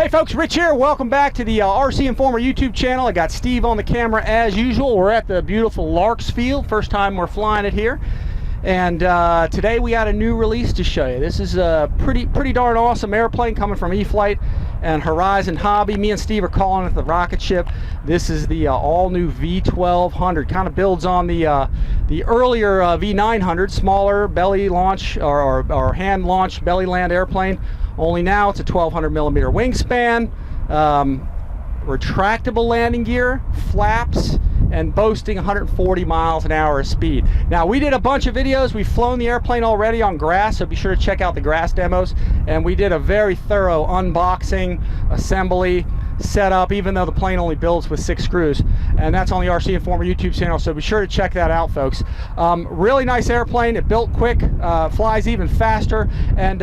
Hey folks, Rich here. Welcome back to the RCINFORMER YouTube channel. I got Steve on the camera as usual. We're at the beautiful Larks Field. First time we're flying it here. And today we got a new release to show you. This is a pretty darn awesome airplane coming from E-flite and Horizon Hobby. Me and Steve are calling it the rocket ship. This is the all-new V1200. Kind of builds on the earlier V900, smaller belly launch or hand launch belly land airplane. Only now it's a 1200 millimeter wingspan, retractable landing gear, flaps, and boasting 140 miles an hour of speed. Now, we did a bunch of videos. We've flown the airplane already on grass, so be sure to check out the grass demos. And we did a very thorough unboxing, assembly, setup, even though the plane only builds with 6 screws. And that's on the RCINFORMER YouTube channel, so be sure to check that out, folks. Really nice airplane. It built quick, flies even faster, and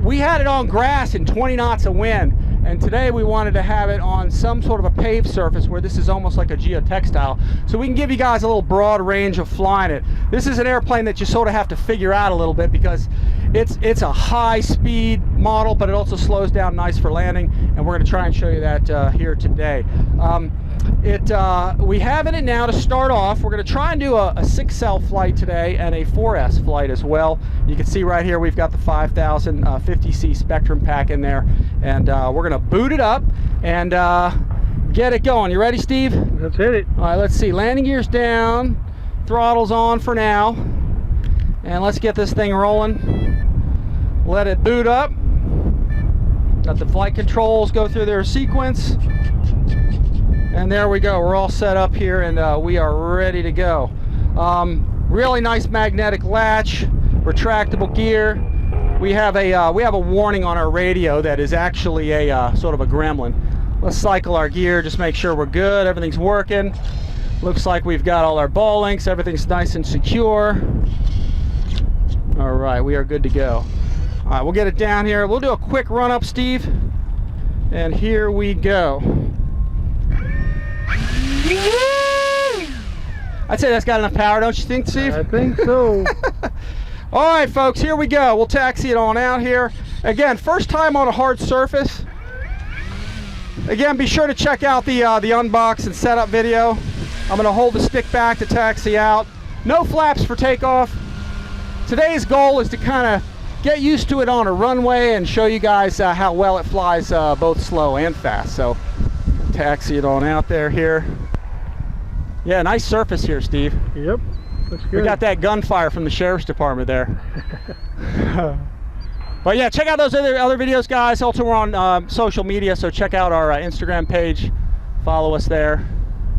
we had it on grass in 20 knots of wind. And today we wanted to have it on some sort of a paved surface where this is almost like a geotextile, so we can give you guys a little broad range of flying it. This is an airplane that you sort of have to figure out a little bit because it's a high speed model, but it also slows down nice for landing, and we're going to try and show you that here today. We have in it now to start off. We're going to try and do a 6-cell flight today and a 4S flight as well. You can see right here we've got the 5050C Spectrum pack in there, and we're going to boot it up and get it going. You ready, Steve? Let's hit it. All right, let's see. Landing gear's down, throttle's on for now, and let's get this thing rolling. Let it boot up. Let the flight controls go through their sequence. And there we go. We're all set up here, and we are ready to go. Really nice magnetic latch, retractable gear. We have a warning on our radio that is actually a sort of a gremlin. Let's cycle our gear, just make sure we're good. Everything's working. Looks like we've got all our ball links. Everything's nice and secure. All right, we are good to go. All right, we'll get it down here. We'll do a quick run up, Steve. And here we go. I'd say that's got enough power, don't you think, Steve? I think so. All right, folks, here we go. We'll taxi it on out here. Again, first time on a hard surface. Again, be sure to check out the unbox and setup video. I'm going to hold the stick back to taxi out. No flaps for takeoff. Today's goal is to kind of get used to it on a runway and show you guys how well it flies both slow and fast. So taxi it on out there here. Yeah, nice surface here, Steve. Yep, looks good. We got that gunfire from the sheriff's department there. But yeah, check out those other videos, guys. Also, we're on social media, so check out our Instagram page. Follow us there.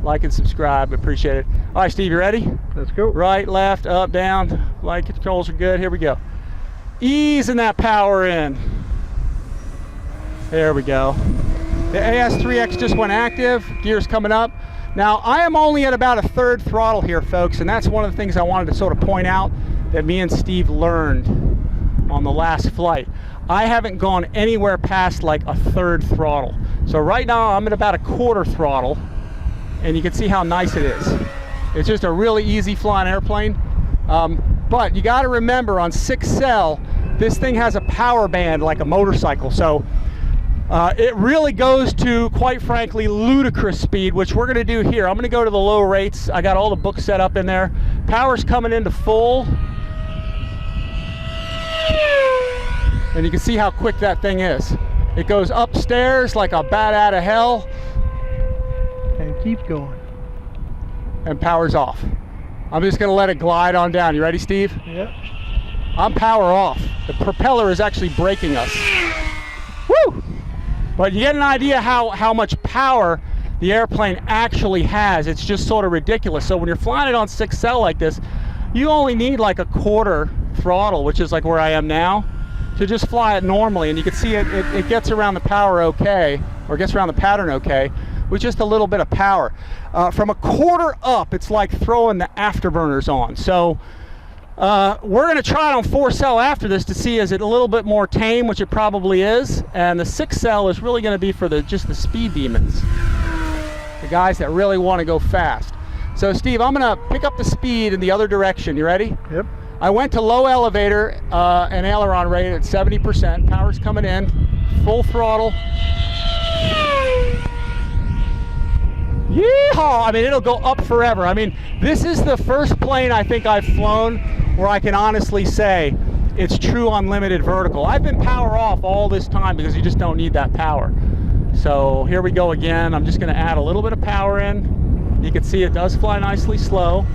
Like and subscribe. Appreciate it. All right, Steve, you ready? Let's go. Right, left, up, down. Light controls are good. Here we go. Easing that power in. There we go. The AS3X just went active. Gear's coming up. Now, I am only at about a 1/3 throttle here, folks, and that's one of the things I wanted to sort of point out that me and Steve learned on the last flight. I haven't gone anywhere past like a 1/3 throttle. So right now I'm at about a 1/4 throttle, and you can see how nice it is. It's just a really easy flying airplane. But you got to remember, on 6-cell, this thing has a power band like a motorcycle. So it really goes to, quite frankly, ludicrous speed, which we're going to do here. I'm going to go to the low rates. I got all the books set up in there. Power's coming into full. And you can see how quick that thing is. It goes upstairs like a bat out of hell. And keep going. And power's off. I'm just going to let it glide on down. You ready, Steve? Yep. I'm power off. The propeller is actually braking us. Woo! But you get an idea how much power the airplane actually has. It's just sort of ridiculous. So when you're flying it on 6-cell like this, you only need like a 1/4 throttle, which is like where I am now, to just fly it normally. And you can see it gets around the power okay, or gets around the pattern okay, with just a little bit of power. From a 1/4 up, it's like throwing the afterburners on. So we're going to try it on 4-cell after this to see, is it a little bit more tame, which it probably is, and the 6-cell is really going to be for just the speed demons, the guys that really want to go fast. So Steve, I'm going to pick up the speed in the other direction. You ready? Yep. I went to low elevator and aileron rate at 70%. Power's coming in, full throttle. Yeehaw! I mean, it'll go up forever. I mean, this is the first plane I think I've flown where I can honestly say it's true unlimited vertical. I've been power off all this time because you just don't need that power. So here we go again. I'm just going to add a little bit of power in. You can see it does fly nicely slow.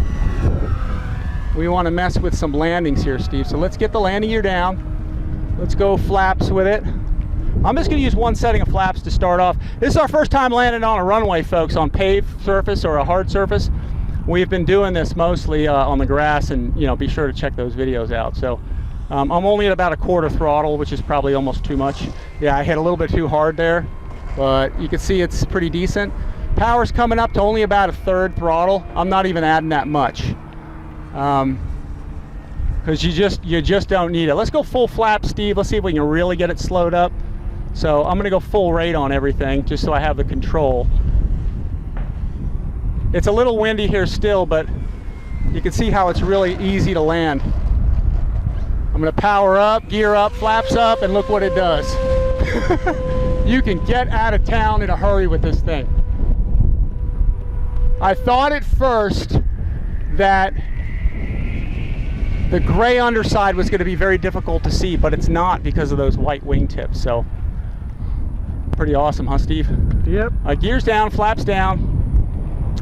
We want to mess with some landings here, Steve. So let's get the landing gear down. Let's go flaps with it. I'm just going to use one setting of flaps to start off. This is our first time landing on a runway, folks, on paved surface or a hard surface. We've been doing this mostly on the grass, and be sure to check those videos out. So I'm only at about a quarter throttle, which is probably almost too much. Yeah, I hit a little bit too hard there, but you can see it's pretty decent. Power's coming up to only about a third throttle. I'm not even adding that much because you just don't need it. Let's go full flap, Steve. Let's see if we can really get it slowed up. So I'm going to go full rate on everything just so I have the control. It's a little windy here still, but you can see how it's really easy to land. I'm going to power up, gear up, flaps up, and look what it does. You can get out of town in a hurry with this thing. I thought at first that the gray underside was going to be very difficult to see, but it's not because of those white wingtips. So pretty awesome, huh, Steve? Yep. Gears down, flaps down.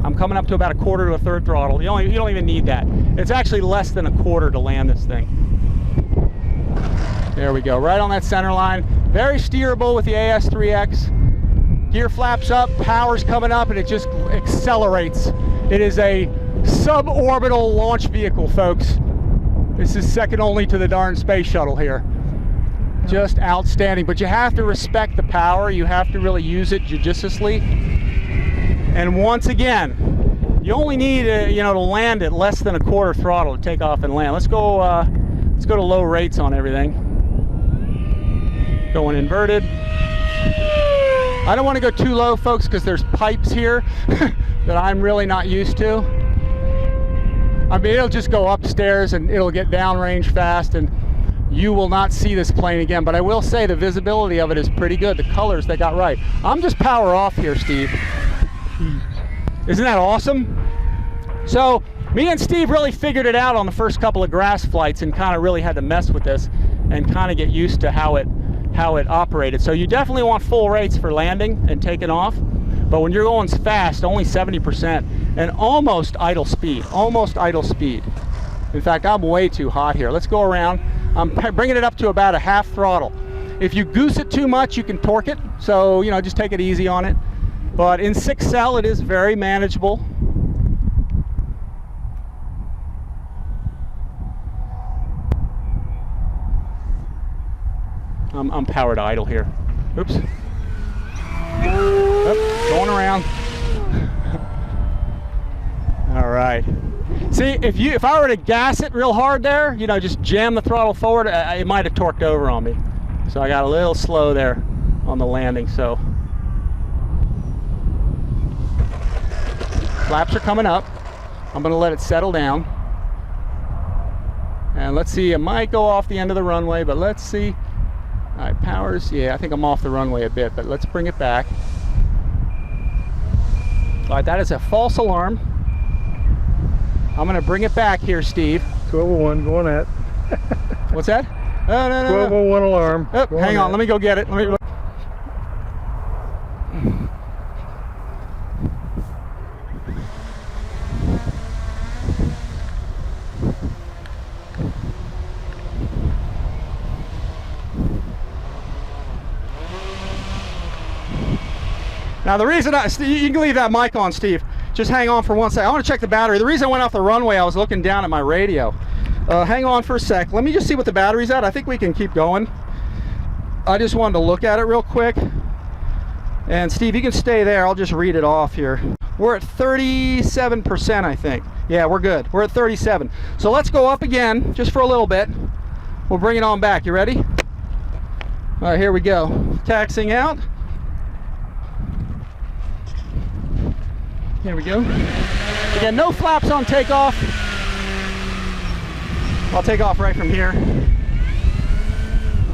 I'm coming up to about a quarter to a third throttle. You don't even need that. It's actually less than a quarter to land this thing. There we go, right on that center line. Very steerable with the AS3X. Gear flaps up, power's coming up, and it just accelerates. It is a suborbital launch vehicle, folks. This is second only to the darn space shuttle here. Just outstanding, but you have to respect the power. You have to really use it judiciously. And once again, you only need to land at less than a quarter throttle to take off and land. Let's go to low rates on everything. Going inverted. I don't want to go too low, folks, because there's pipes here that I'm really not used to. I mean, it'll just go upstairs and it'll get downrange fast, and you will not see this plane again. But I will say the visibility of it is pretty good. The colors they got right. I'm just power off here, Steve. Isn't that awesome? So me and Steve really figured it out on the first couple of grass flights and kind of really had to mess with this and kind of get used to how it operated. So you definitely want full rates for landing and taking off, but when you're going fast, only 70% and almost idle speed. In fact, I'm way too hot here. Let's go around. I'm bringing it up to about a half throttle. If you goose it too much, you can torque it. So, just take it easy on it. But in 6L, it is very manageable. I'm powered idle here. Oops. Oh, going around. All right. See, if I were to gas it real hard there, just jam the throttle forward, it might have torqued over on me. So I got a little slow there on the landing. So flaps are coming up. I'm going to let it settle down. And let's see, it might go off the end of the runway, but let's see. All right, powers, yeah, I think I'm off the runway a bit, but let's bring it back. All right, that is a false alarm. I'm going to bring it back here, Steve. 1201, going at. What's that? Oh, no. 1201 alarm. Oh, hang on, let me go get it. Now the reason you can leave that mic on, Steve. Just hang on for 1 second. I want to check the battery. The reason I went off the runway, I was looking down at my radio. Hang on for a sec. Let me just see what the battery's at. I think we can keep going. I just wanted to look at it real quick. And Steve, you can stay there. I'll just read it off here. We're at 37%, I think. Yeah, we're good. We're at 37. So let's go up again, just for a little bit. We'll bring it on back. You ready? All right, here we go. Taxiing out. There we go. Again, no flaps on takeoff. I'll take off right from here.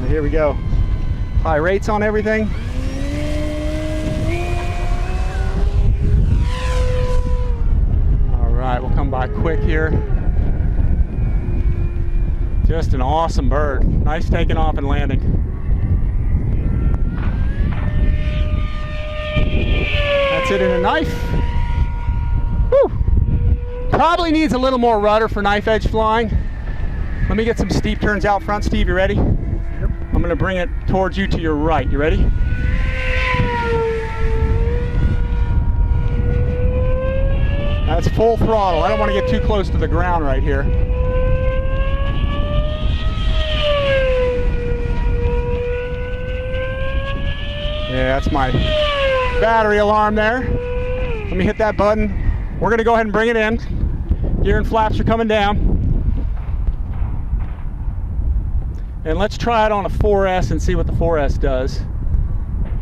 Here we go. High rates on everything. right, we'll come by quick here. Just an awesome bird. Nice taking off and landing. That's it in a knife. Woo! Probably needs a little more rudder for knife edge flying. Let me get some steep turns out front. Steve, you ready? Yep. I'm gonna bring it towards you to your right. You ready? That's full throttle. I don't want to get too close to the ground right here. Yeah, that's my battery alarm there. Let me hit that button. We're gonna go ahead and bring it in. Gear and flaps are coming down. And let's try it on a 4S and see what the 4S does.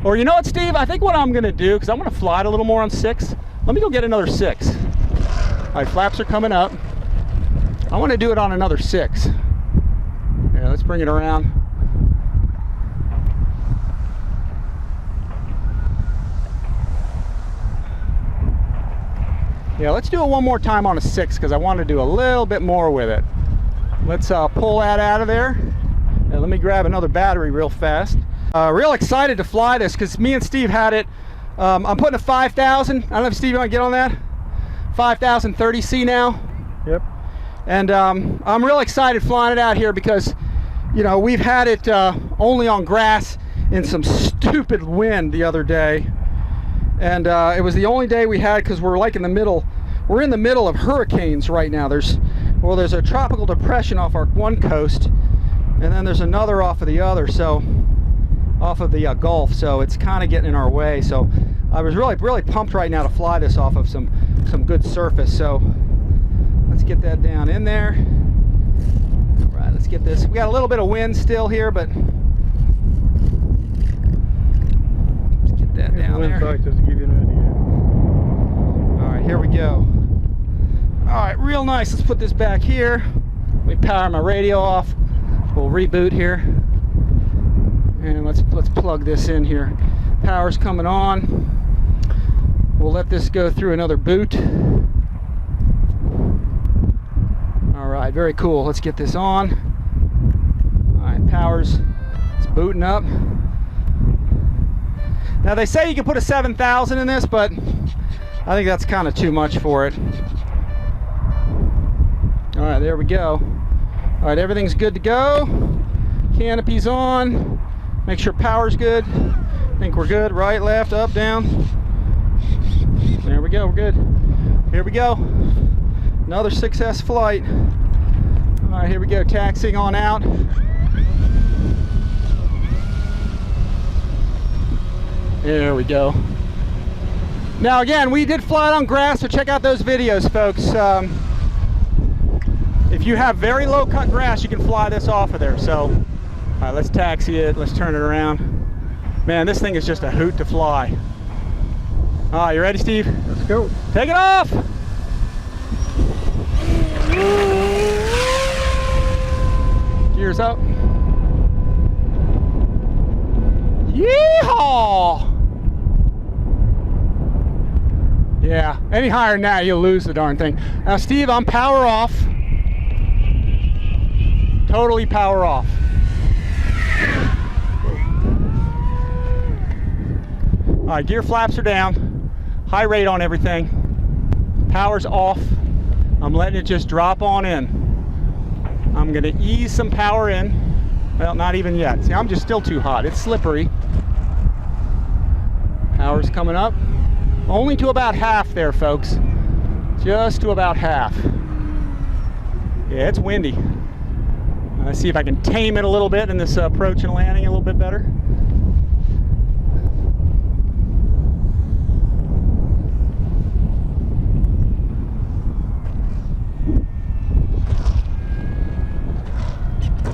Or you know what, Steve? I think what I'm gonna do, because I'm gonna fly it a little more on 6, let me go get another 6. All right, flaps are coming up. I wanna do it on another 6. Yeah, let's bring it around. Yeah, let's do it one more time on a 6 because I want to do a little bit more with it. Let's pull that out of there. And let me grab another battery real fast. Real excited to fly this because me and Steve had it. I'm putting a 5000. I don't know if Steve, you want to get on that? 5000 30C now. Yep. And I'm real excited flying it out here because, you know, we've had it only on grass in some stupid wind the other day. And it was the only day we had because we're like in the middle. We're in the middle of hurricanes right now. There's a tropical depression off our one coast, and then there's another off of the other. So off of the Gulf. So it's kind of getting in our way. So I was really pumped right now to fly this off of some good surface. So let's get that down in there. All right, let's get this. We got a little bit of wind still here, but that down there. Just to give you an idea. All right, here we go. All right, real nice. Let's put this back here. Let me power my radio off. We'll reboot here, and let's plug this in here. Power's coming on. We'll let this go through another boot. All right, very cool. Let's get this on. All right, it's booting up. Now they say you can put a 7000 in this, but I think that's kind of too much for it. All right, there we go. All right, everything's good to go. Canopy's on. Make sure power's good. I think we're good. Right, left, up, down. There we go, we're good. Here we go. Another 6S flight. All right, here we go, taxiing on out. There we go. Now again, we did fly it on grass, so check out those videos, folks. If you have very low cut grass, you can fly this off of there. So, all right, let's taxi it. Let's turn it around. Man, this thing is just a hoot to fly. All right, you ready, Steve? Let's go. Take it off. Gears up. Yeehaw! Yeah, any higher than that, you'll lose the darn thing. Now, Steve, I'm power off. Totally power off. All right, gear flaps are down. High rate on everything. Power's off. I'm letting it just drop on in. I'm gonna ease some power in. Well, not even yet. See, I'm just still too hot. It's slippery. Power's coming up. Only to about half there, folks. Just to about half. Yeah, it's windy. Let's see if I can tame it a little bit in this approach and landing a little bit better.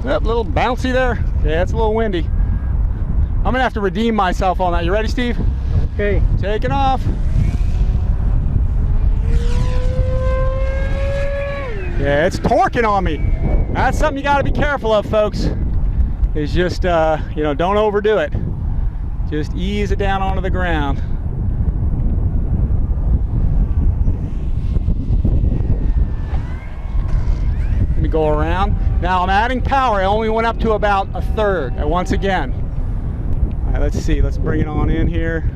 Yep, a little bouncy there. Yeah, it's a little windy. I'm gonna have to redeem myself on that. You ready, Steve? Okay. Taking off. Yeah, it's torquing on me. That's something you got to be careful of, folks. Is just, you know, don't overdo it. Just ease it down onto the ground. go around. Now I'm adding power. I only went up to about a third. Once again. All right, let's see. Let's bring it on in here.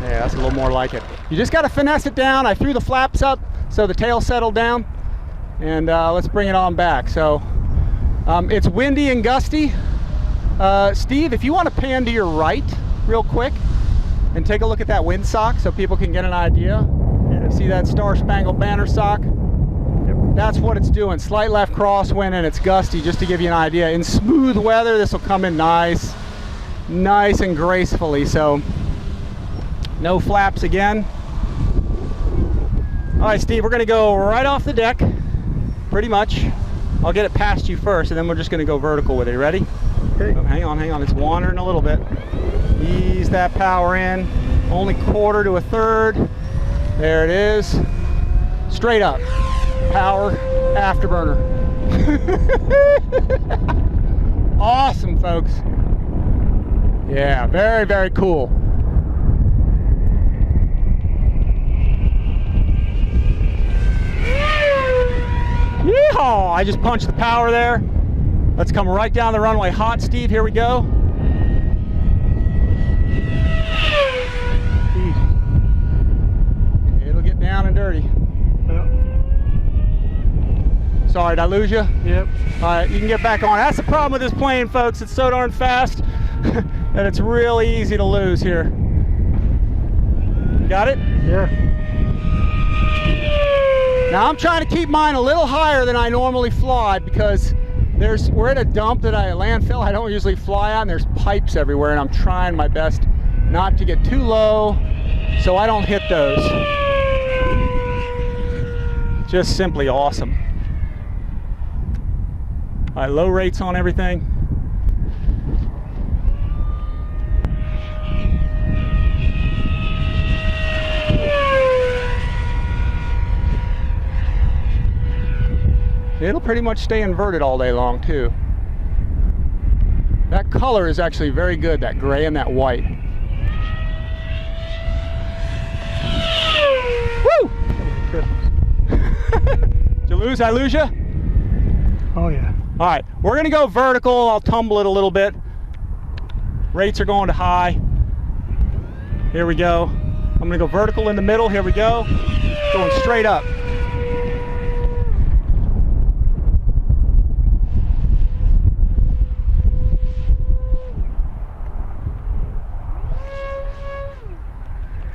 Yeah, that's a little more like it. You just got to finesse it down. I threw the flaps up so the tail settled down. And let's bring it on back. So it's windy and gusty. Steve, if you want to pan to your right real quick and take a look at that windsock so people can get an idea. Yeah. See that Star Spangled Banner sock? Yep. That's what it's doing. Slight left crosswind and it's gusty, just to give you an idea. In smooth weather, this will come in nice and gracefully. So no flaps again. All right, Steve, we're going to go right off the deck, pretty much. I'll get it past you first, and then we're just going to go vertical with it. You ready? Okay. Oh, hang on. It's wandering a little bit. Ease that power in. Only quarter to a third. There it is. Straight up. Power afterburner. Awesome, folks. Yeah, very, very cool. Yeehaw! I just punched the power there. Let's come right down the runway hot, Steve. Here we go. It'll get down and dirty. Yep. Sorry, did I lose you? Yep. All right, you can get back on. That's the problem with this plane, folks. It's so darn fast that it's really easy to lose here. Got it? Yeah. Now I'm trying to keep mine a little higher than I normally fly because we're at a dump that a landfill I don't usually fly on. There's pipes everywhere, and I'm trying my best not to get too low so I don't hit those. Just simply awesome. All right, low rates on everything. It'll pretty much stay inverted all day long too. That color is actually very good, that gray and that white. Woo! Did you lose? I lose you? Oh yeah. All right, we're gonna go vertical. I'll tumble it a little bit. Rates are going to high. Here we go. I'm gonna go vertical in the middle. Here we go. Going straight up.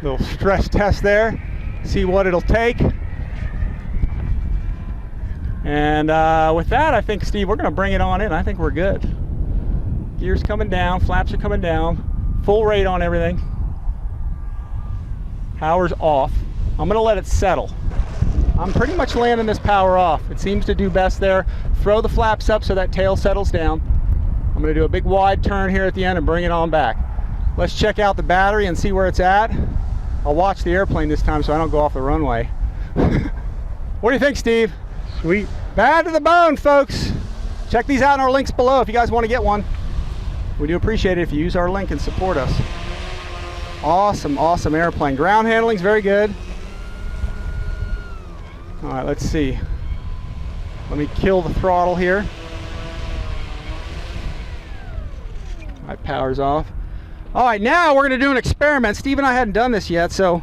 Little stress test there, see what it'll take. And with that, I think, Steve, we're going to bring it on in. I think we're good. Gears coming down, flaps are coming down, full rate on everything. Power's off. I'm going to let it settle. I'm pretty much landing this power off. It seems to do best there. Throw the flaps up so that tail settles down. I'm going to do a big wide turn here at the end and bring it on back. Let's check out the battery and see where it's at. I'll watch the airplane this time so I don't go off the runway. What do you think, Steve? Sweet. Bad to the bone, folks. Check these out in our links below if you guys want to get one. We do appreciate it if you use our link and support us. Awesome, awesome airplane. Ground handling's very good. All right, let's see. Let me kill the throttle here. All right, power's off. All right, now we're going to do an experiment. Steve and I hadn't done this yet, so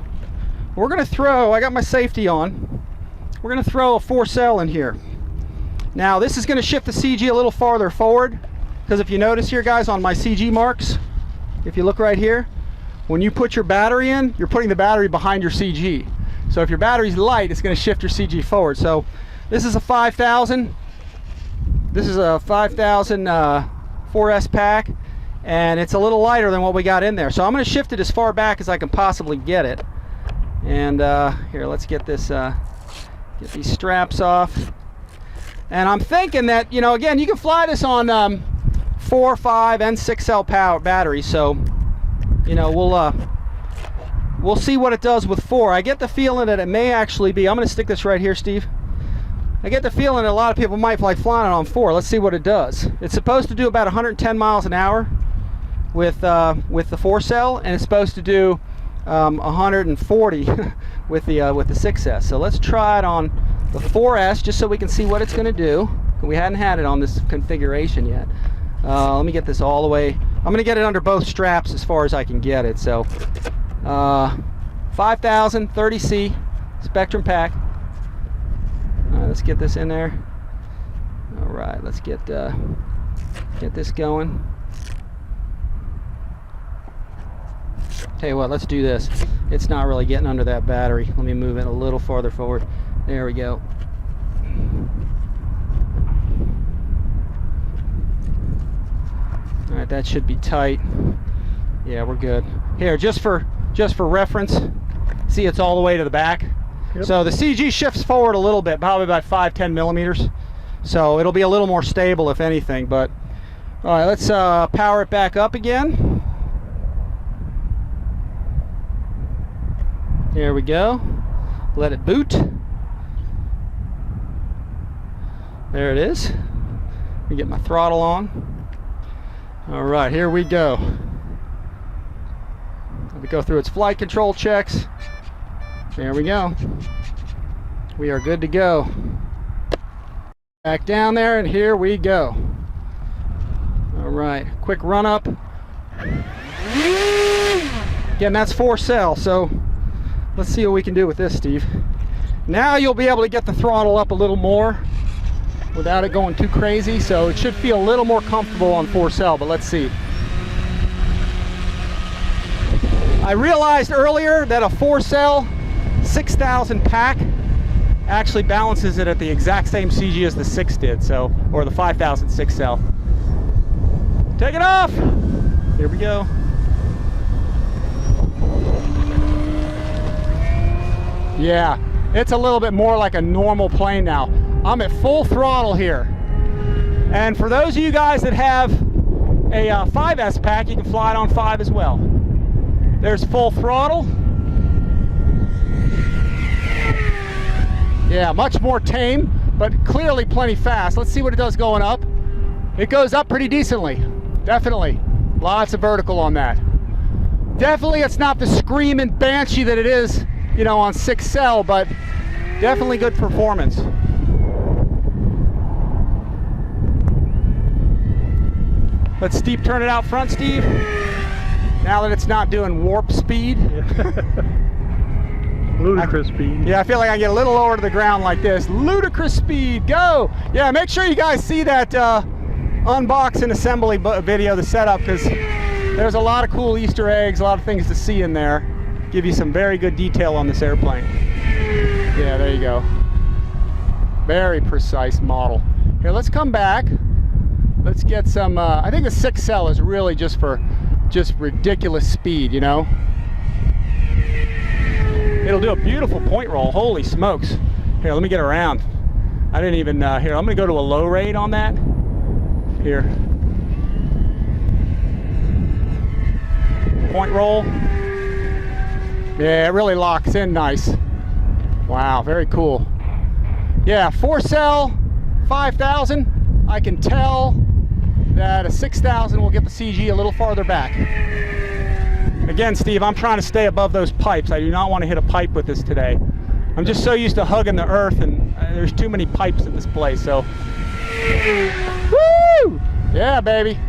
we're going to throw, I got my safety on. We're going to throw a 4-cell in here. Now, this is going to shift the CG a little farther forward, because if you notice here, guys, on my CG marks, if you look right here, when you put your battery in, you're putting the battery behind your CG. So if your battery's light, it's going to shift your CG forward. So this is a 5000. This is a 5000 4S pack. And it's a little lighter than what we got in there. So I'm going to shift it as far back as I can possibly get it. And here, let's get this, get these straps off. And I'm thinking that, you know, again, you can fly this on 4, 5, and 6-cell power batteries. So, you know, we'll see what it does with 4. I get the feeling that it may actually be, I'm going to stick this right here, Steve. I get the feeling that a lot of people might like flying it on 4. Let's see what it does. It's supposed to do about 110 miles an hour with the 4-cell, and it's supposed to do 140 with the 6S. So let's try it on the 4S just so we can see what it's going to do. We hadn't had it on this configuration yet. Let me get this all the way. I'm going to get it under both straps as far as I can get it. So 5000 30C Spektrum pack. Let's get this in there. All right, let's get this going. Tell you what, let's do this. It's not really getting under that battery. Let me move it a little farther forward. There we go. All right, that should be tight. Yeah, we're good. Here, just for reference, see, it's all the way to the back. Yep. So the CG shifts forward a little bit, probably about 5-10 millimeters. So it'll be a little more stable, if anything. But all right, let's power it back up again. There we go. Let it boot. There it is. Let me get my throttle on. All right, here we go. Let me go through its flight control checks. There we go. We are good to go. Back down there, and here we go. All right, quick run up. Again, that's 4-cell, so let's see what we can do with this, Steve. Now you'll be able to get the throttle up a little more without it going too crazy, so it should feel a little more comfortable on 4-cell, but let's see. I realized earlier that a 4-cell 6000 pack actually balances it at the exact same CG as the 6 did, so, or the 5000 6-cell. Take it off! Here we go. Yeah, it's a little bit more like a normal plane now. I'm at full throttle here. And for those of you guys that have a 5S pack, you can fly it on 5 as well. There's full throttle. Yeah, much more tame, but clearly plenty fast. Let's see what it does going up. It goes up pretty decently, definitely. Lots of vertical on that. Definitely it's not the screaming banshee that it is, you know, on 6-cell, but definitely good performance. Let's steep turn it out front, Steve. Now that it's not doing warp speed. Ludicrous speed. Yeah, I feel like I get a little lower to the ground like this. Ludicrous speed, go! Yeah, make sure you guys see that unbox and assembly video, the setup, because there's a lot of cool Easter eggs, a lot of things to see in there. Give you some very good detail on this airplane. Yeah, there you go. Very precise model. Here, let's come back. Let's get some, I think the 6-cell is really just for ridiculous speed, you know? It'll do a beautiful point roll, holy smokes. Here, let me get around. I didn't even, here, I'm gonna go to a low rate on that. Here. Point roll. Yeah, it really locks in nice. Wow, very cool. Yeah, 4-cell, 5000. I can tell that a 6000 will get the CG a little farther back. Again, Steve, I'm trying to stay above those pipes. I do not want to hit a pipe with this today. I'm just so used to hugging the earth, and there's too many pipes in this place, so. Woo! Yeah, baby.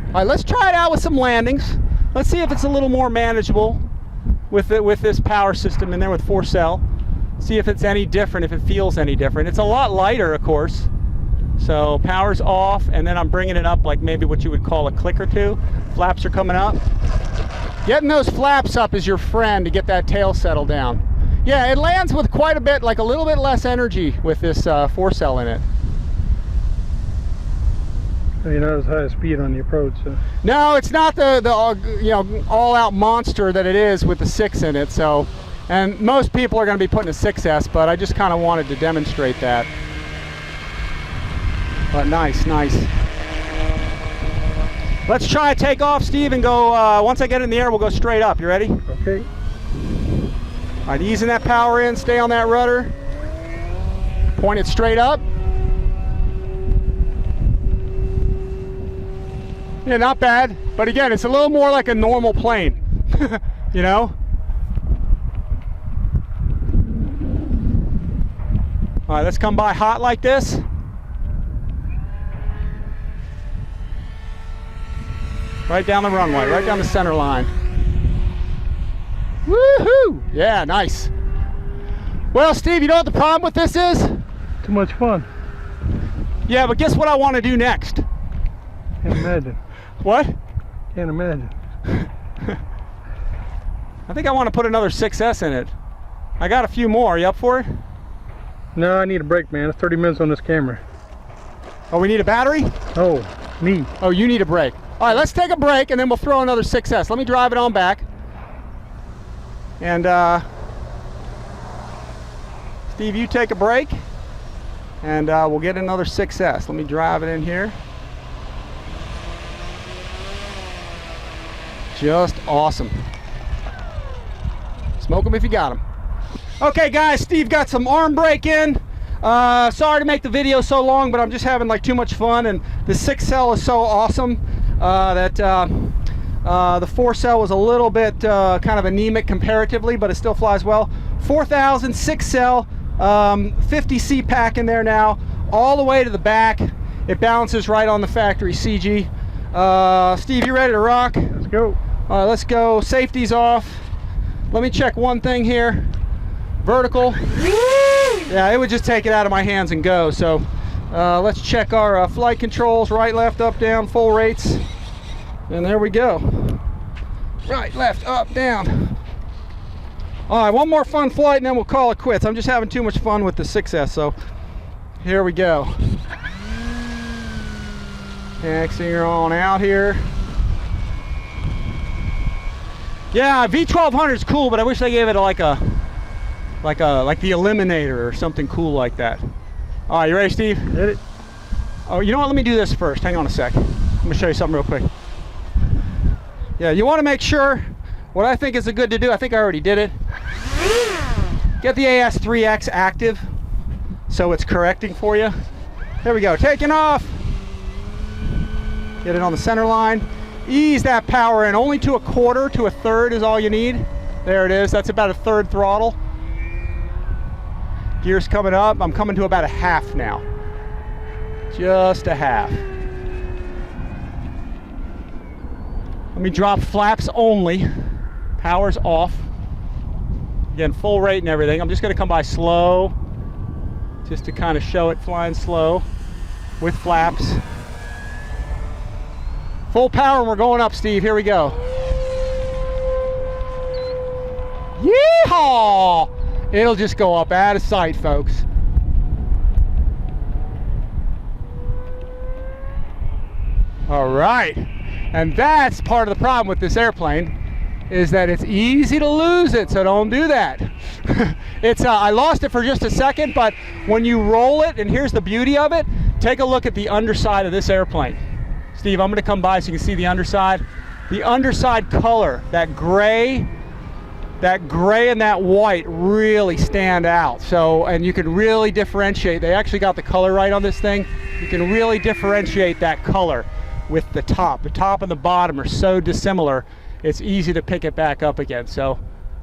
All right, let's try it out with some landings. Let's see if it's a little more manageable with this power system in there with 4-cell. See if it's any different, if it feels any different. It's a lot lighter, of course. So power's off, and then I'm bringing it up like maybe what you would call a click or two. Flaps are coming up. Getting those flaps up is your friend to get that tail settled down. Yeah, it lands with quite a bit, like a little bit less energy with this 4-cell in it. You're not as high a speed on the approach. So. No, it's not the you know, all-out monster that it is with the 6 in it. So, and most people are going to be putting a 6S, but I just kind of wanted to demonstrate that. But nice, nice. Let's try a takeoff, Steve, and go, once I get it in the air, we'll go straight up. You ready? Okay. All right, easing that power in, stay on that rudder. Point it straight up. Yeah, not bad. But again, it's a little more like a normal plane, you know? All right, let's come by hot like this. Right down the runway, right down the center line. Woohoo! Yeah, nice. Well, Steve, you know what the problem with this is? Too much fun. Yeah, but guess what I want to do next? Can't imagine. What? Can't imagine. I think I want to put another 6S in it. I got a few more. Are you up for it? No, I need a break, man. It's 30 minutes on this camera. Oh, we need a battery? Oh, me. Oh, you need a break. All right, let's take a break and then we'll throw another 6S. Let me drive it on back. And Steve, you take a break and we'll get another 6S. Let me drive it in here. Just awesome. Smoke them if you got them. Okay guys, Steve got some arm brake in. Sorry to make the video so long, but I'm just having like too much fun, and the 6-cell is so awesome that the 4-cell was a little bit kind of anemic comparatively, but it still flies well. 4,000 6-cell, 50 seat pack in there now, all the way to the back. It balances right on the factory CG. Steve, you ready to rock? Let's go. All right, let's go. Safety's off. Let me check one thing here. Vertical. Yeah, it would just take it out of my hands and go. So let's check our flight controls. Right, left, up, down, full rates. And there we go. Right, left, up, down. All right, one more fun flight and then we'll call it quits. I'm just having too much fun with the 6S, so here we go. Taxiing her on out here. Yeah, V1200 is cool, but I wish they gave it like the Eliminator or something cool like that. All right, you ready, Steve? Hit it. Oh, you know what? Let me do this first. Hang on a sec. I'm gonna show you something real quick. Yeah, you want to make sure. What I think is good to do, I think I already did it. Get the AS3X active, so it's correcting for you. There we go. Taking off. Get it on the center line. Ease that power in. Only to a quarter to a third is all you need. There it is. That's about a third throttle. Gears coming up. I'm coming to about a half now. Just a half. Let me drop flaps only. Power's off. Again, full rate and everything. I'm just going to come by slow, just to kind of show it flying slow with flaps. Full power and we're going up, Steve. Here we go. Yeehaw! It'll just go up out of sight, folks. All right. And that's part of the problem with this airplane, is that it's easy to lose it, so don't do that. I lost it for just a second, but when you roll it, and here's the beauty of it, take a look at the underside of this airplane. Steve, I'm going to come by so you can see the underside. The underside color, that gray and that white really stand out. So, and you can really differentiate. They actually got the color right on this thing. You can really differentiate that color with the top. The top and the bottom are so dissimilar, it's easy to pick it back up again. So,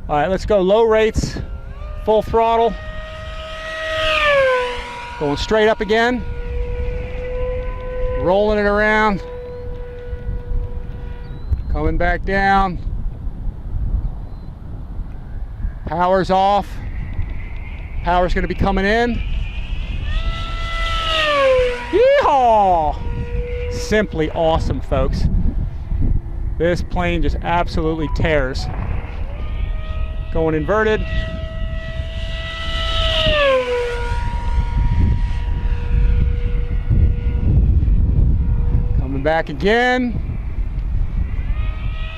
all right, let's go low rates, full throttle. Going straight up again. Rolling it around. Coming back down. Power's off. Power's going to be coming in. Yeehaw! Simply awesome, folks. This plane just absolutely tears. Going inverted. Coming back again.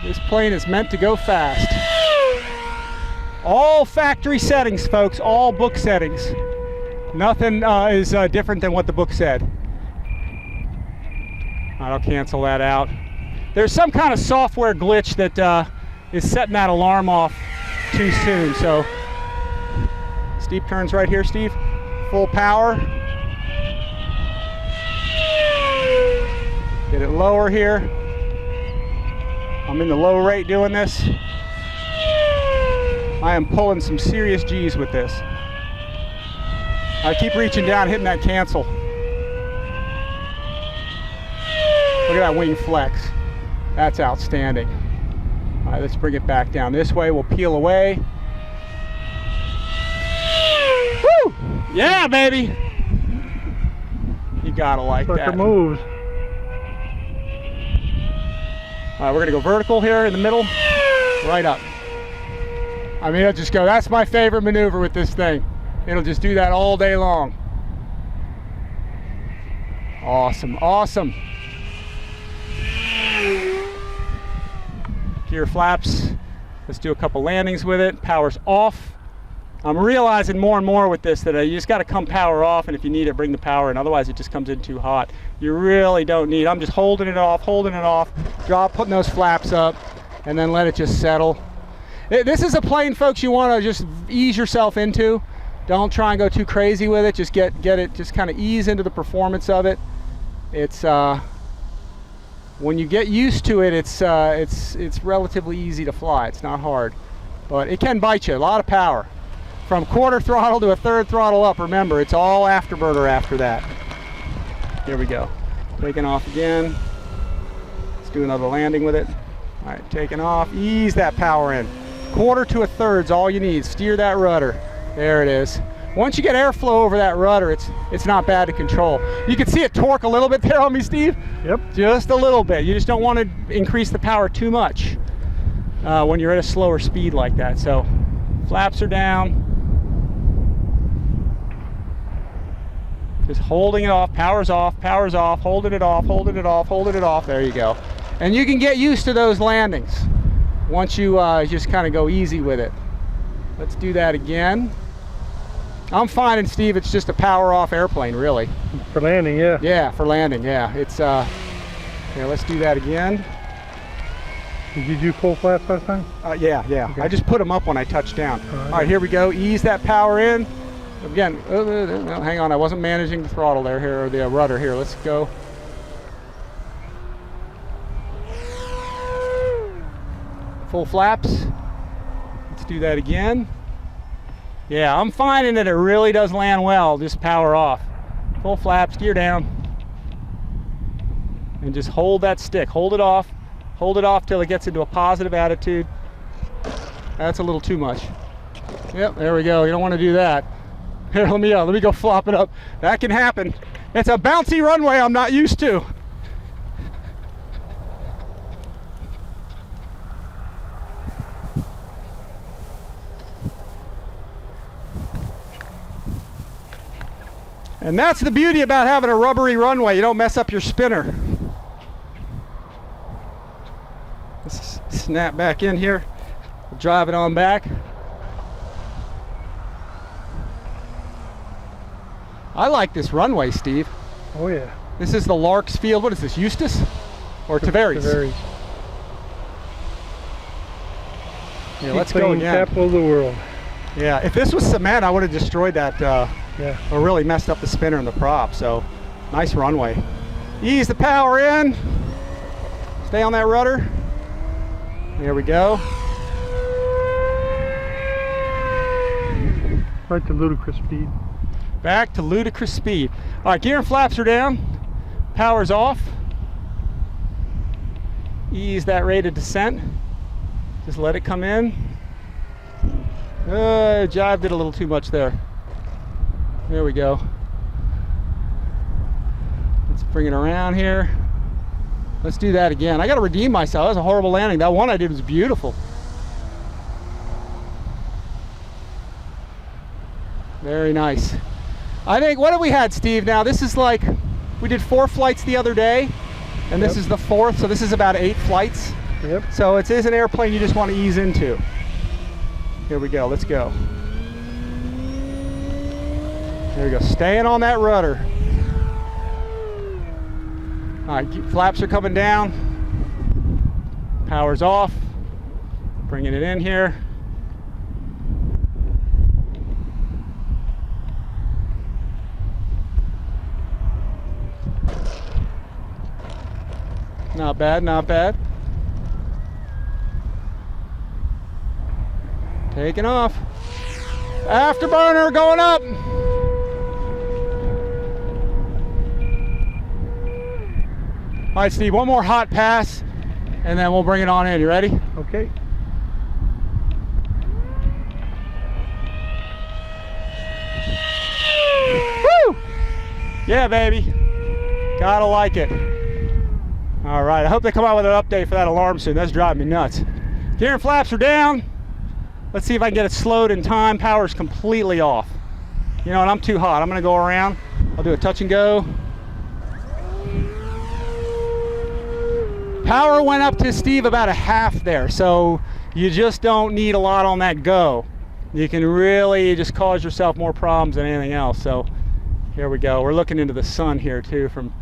This plane is meant to go fast. All factory settings, folks, all book settings. Nothing is different than what the book said. I'll cancel that out. There's some kind of software glitch that is setting that alarm off too soon. So, steep turns right here, Steve. full power. Get it lower here. I'm in the low rate doing this. I am pulling some serious G's with this. I keep reaching down, hitting that cancel. Look at that wing flex. That's outstanding. All right, let's bring it back down this way. We'll peel away. Woo! Yeah, baby! You gotta like that. Sucker moves. All right, we're gonna go vertical here in the middle, right up. I mean, it'll just go, that's my favorite maneuver with this thing. It'll just do that all day long. Awesome, awesome. Gear flaps. Let's do a couple landings with it. Power's off. I'm realizing more and more with this that you just got to come power off, and if you need it, bring the power in. Otherwise, it just comes in too hot. You really don't need. I'm just holding it off, putting those flaps up, and then let it just settle. This is a plane, folks, you want to just ease yourself into. Don't try and go too crazy with it. Just get it. Just kind of ease into the performance of it. It's when you get used to it, it's relatively easy to fly. It's not hard, but it can bite you. A lot of power. From quarter throttle to a third throttle up, remember, it's all afterburner after that. Here we go. Taking off again. Let's do another landing with it. All right, taking off. Ease that power in. Quarter to a third's all you need. Steer that rudder. There it is. Once you get airflow over that rudder, it's not bad to control. You can see it torque a little bit there on me, Steve. Yep. Just a little bit. You just don't want to increase the power too much when you're at a slower speed like that. So flaps are down. Just holding it off, power's off, holding it off, holding it off, holding it off. There you go. And you can get used to those landings once you just kind of go easy with it. Let's do that again. I'm finding, Steve, it's just a power off airplane, really. For landing, yeah. Yeah, for landing, yeah. It's, here, let's do that again. Did you do full flaps last time? Yeah. Okay. I just put them up when I touched down. All right, here we go. Ease that power in. Again, hang on, I wasn't managing the throttle there, here, or the rudder here. Let's go. Full flaps. Let's do that again. Yeah, I'm finding that it really does land well, just power off. Full flaps, gear down. And just hold that stick, hold it off till it gets into a positive attitude. That's a little too much. Yep, there we go, you don't want to do that. Here, let me go flop it up. That can happen. It's a bouncy runway I'm not used to. And that's the beauty about having a rubbery runway. You don't mess up your spinner. Let's snap back in here. We'll drive it on back. I like this runway, Steve. Oh yeah. This is the Larks Field. What is this, Eustis? Or Tavares? Tavares. Yeah, let's go again. Capital of the world. Yeah, if this was cement, I would have destroyed that, yeah. Or really messed up the spinner and the prop, so nice runway. Ease the power in. Stay on that rudder. There we go. Right to ludicrous speed. Back to ludicrous speed. All right, gear and flaps are down. Power's off. Ease that rate of descent. Just let it come in. Jived it a little too much there. There we go. Let's bring it around here. Let's do that again. I got to redeem myself. That was a horrible landing. That one I did was beautiful. Very nice. I think, what have we had, Steve? Now, this is like, we did 4 flights the other day, and this is the 4th, so this is about 8 flights. Yep. So it is an airplane you just want to ease into. Here we go, let's go. There we go, staying on that rudder. All right, flaps are coming down. Power's off. Bringing it in here. Not bad, not bad. Taking off. Afterburner going up. All right, Steve, one more hot pass, and then we'll bring it on in. You ready? Okay. Woo! Yeah, baby. Gotta like it. All right, I hope they come out with an update for that alarm soon. That's driving me nuts. Gear and flaps are down. Let's see if I can get it slowed in time. Power's completely off. You know what, I'm too hot. I'm gonna go around. I'll do a touch and go. Power went up to, Steve, about a half there, so you just don't need a lot on that go. You can really just cause yourself more problems than anything else. So here we go. We're looking into the sun here too from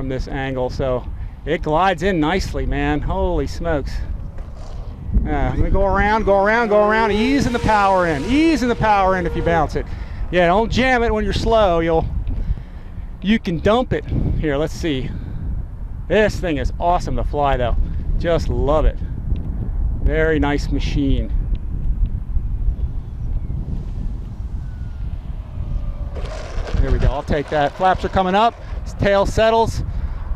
this angle, so it glides in nicely, man. Holy smokes. Let me go around, go around, go around, easing the power in. Easing the power in if you bounce it. Yeah, don't jam it when you're slow. You can dump it. Here, let's see. This thing is awesome to fly though. Just love it. Very nice machine. Here we go, I'll take that. Flaps are coming up, tail settles.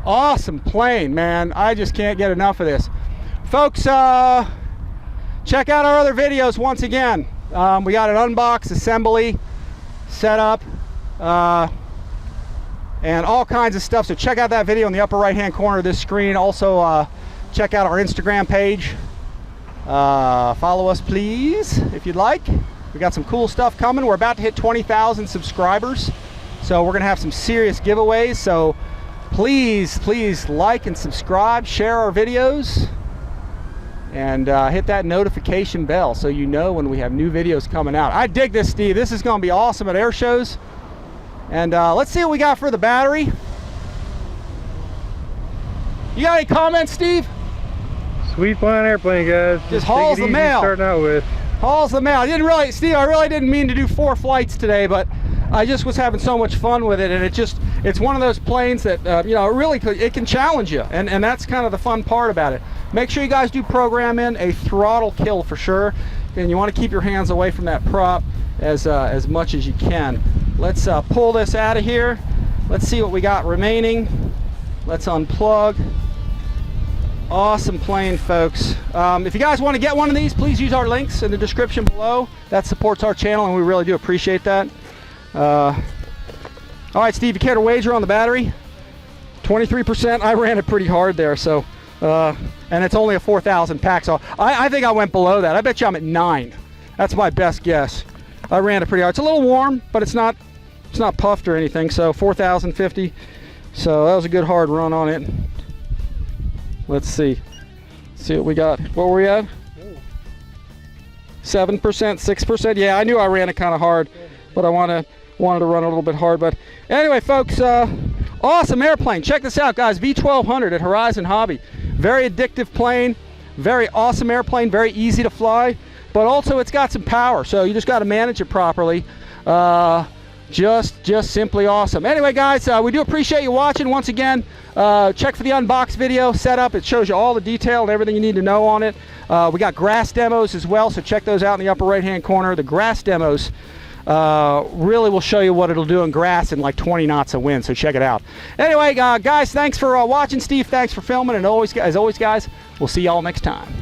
Awesome plane, man. I just can't get enough of this. Folks, check out our other videos once again. We got an unbox, assembly, setup, and all kinds of stuff. So check out that video in the upper right hand corner of this screen. Also, check out our Instagram page. Follow us, please, if you'd like. We got some cool stuff coming. We're about to hit 20,000 subscribers. So we're gonna have some serious giveaways. So please like and subscribe, share our videos, and hit that notification bell so you know when we have new videos coming out. I dig this, Steve. This is gonna be awesome at air shows. And let's see what we got for the battery. You got any comments, Steve? Sweet flying airplane, guys. Just hauls the mail. Starting out with. Hauls the mail. Steve, I really didn't mean to do 4 flights today, but I just was having so much fun with it, and it's one of those planes that you know, it can challenge you, and that's kind of the fun part about it. Make sure you guys do program in a throttle kill for sure, and you want to keep your hands away from that prop as much as you can. Let's pull this out of here. Let's see what we got remaining. Let's unplug. Awesome plane, folks. If you guys want to get one of these, please use our links in the description below. That supports our channel, and we really do appreciate that. All right, Steve, you care to wager on the battery? 23%. I ran it pretty hard there, so and it's only a 4,000 pack, so I think I went below that. I bet you I'm at 9. That's my best guess. I ran it pretty hard. It's a little warm, but it's not puffed or anything. So 4,050. So that was a good hard run on it. Let's see what we got. What were we at? 7%, 6%. Yeah, I knew I ran it kind of hard, but I wanted to run a little bit hard. But anyway, folks, awesome airplane. Check this out, guys. V1200 at Horizon Hobby. Very addictive plane. Very awesome airplane. Very easy to fly. But also it's got some power, so you just got to manage it properly. Just simply awesome. Anyway, guys, we do appreciate you watching once again. Check for the unbox video setup. It shows you all the detail and everything you need to know on it. We got grass demos as well, so check those out in the upper right hand corner. The grass demos really will show you what it'll do in grass in like 20 knots of wind, so check it out. Anyway, guys, thanks for watching. Steve, thanks for filming, and as always, guys, we'll see y'all next time.